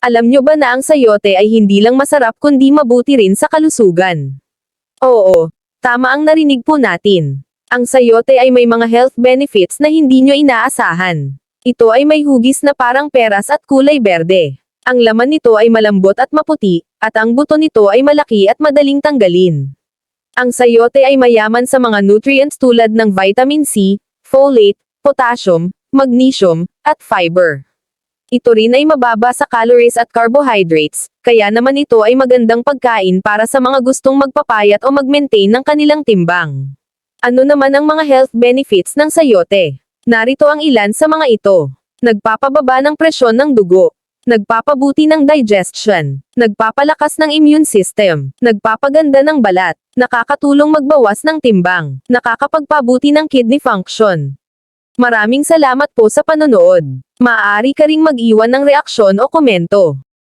Alam nyo ba na ang sayote ay hindi lang masarap kundi mabuti rin sa kalusugan? Oo, tama ang narinig po natin. Ang sayote ay may mga health benefits na hindi nyo inaasahan. Ito ay may hugis na parang peras at kulay berde. Ang laman nito ay malambot at maputi, at ang buto nito ay malaki at madaling tanggalin. Ang sayote ay mayaman sa mga nutrients tulad ng vitamin C, folate, potassium, magnesium, at fiber. Ito rin ay mababa sa calories at carbohydrates, kaya naman ito ay magandang pagkain para sa mga gustong magpapayat o mag-maintain ng kanilang timbang. Ano naman ang mga health benefits ng sayote? Narito ang ilan sa mga ito. Nagpapababa ng presyon ng dugo. Nagpapabuti ng digestion. Nagpapalakas ng immune system. Nagpapaganda ng balat. Nakakatulong magbawas ng timbang. Nakakapagpabuti ng kidney function. Maraming salamat po sa panonood. Maaari ka ring mag-iwan ng reaksyon o komento.